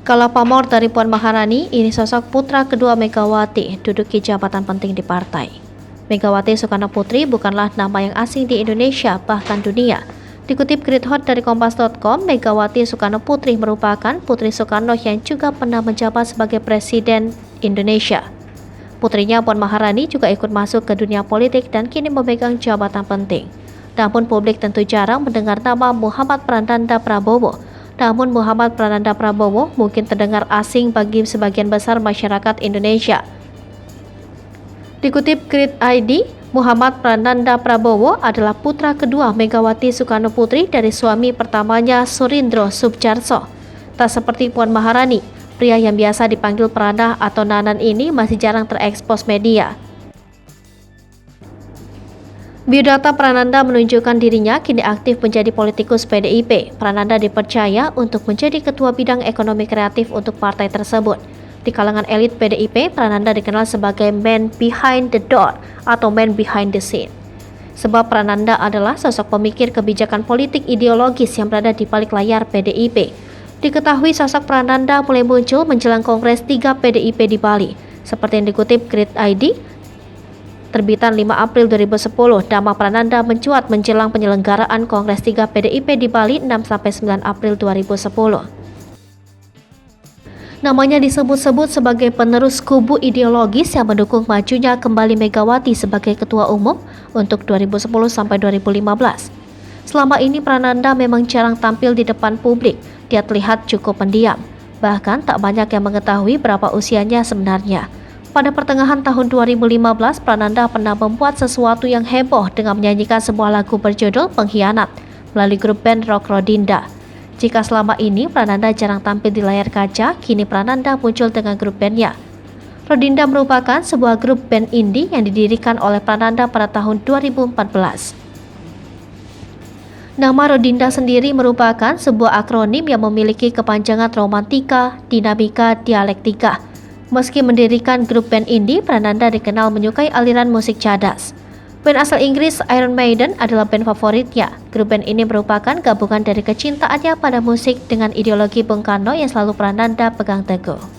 Kalau pamor dari Puan Maharani, ini sosok putra kedua Megawati duduki jabatan penting di partai. Megawati Soekarno Putri bukanlah nama yang asing di Indonesia, bahkan dunia. Dikutip Great Hot dari Kompas.com, Megawati Soekarno Putri merupakan putri Soekarno yang juga pernah menjabat sebagai Presiden Indonesia. Putrinya Puan Maharani juga ikut masuk ke dunia politik dan kini memegang jabatan penting. Namun publik tentu jarang mendengar nama Muhammad Prananda Prabowo. Namun Muhammad Prananda Prabowo mungkin terdengar asing bagi sebagian besar masyarakat Indonesia. Dikutip Grid ID, Muhammad Prananda Prabowo adalah putra kedua Megawati Soekarno Putri dari suami pertamanya Surindro Subjarso. Tak seperti Puan Maharani, pria yang biasa dipanggil Prana atau Nanan ini masih jarang terekspos media. Biodata Prananda menunjukkan dirinya kini aktif menjadi politikus PDIP. Prananda dipercaya untuk menjadi ketua bidang ekonomi kreatif untuk partai tersebut. Di kalangan elit PDIP, Prananda dikenal sebagai man behind the door atau man behind the scene. Sebab Prananda adalah sosok pemikir kebijakan politik ideologis yang berada di balik layar PDIP. Diketahui sosok Prananda mulai muncul menjelang Kongres 3 PDIP di Bali. Seperti yang dikutip Grid ID, terbitan 5 April 2010, nama Prananda mencuat menjelang penyelenggaraan Kongres 3 PDIP di Bali 6-9 April 2010. Namanya disebut-sebut sebagai penerus kubu ideologis yang mendukung majunya kembali Megawati sebagai ketua umum untuk 2010-2015. Selama ini Prananda memang jarang tampil di depan publik, dia terlihat cukup pendiam. Bahkan tak banyak yang mengetahui berapa usianya sebenarnya. Pada pertengahan tahun 2015, Prananda pernah membuat sesuatu yang heboh dengan menyanyikan sebuah lagu berjudul Pengkhianat melalui grup band rock Rodinda. Jika selama ini Prananda jarang tampil di layar kaca, kini Prananda muncul dengan grup bandnya. Rodinda merupakan sebuah grup band indie yang didirikan oleh Prananda pada tahun 2014. Nama Rodinda sendiri merupakan sebuah akronim yang memiliki kepanjangan romantika, dinamika, dialektika. Meski mendirikan grup band indie, Prananda dikenal menyukai aliran musik cadas. Band asal Inggris Iron Maiden adalah band favoritnya. Grup band ini merupakan gabungan dari kecintaannya pada musik dengan ideologi Bung Karno yang selalu Prananda pegang teguh.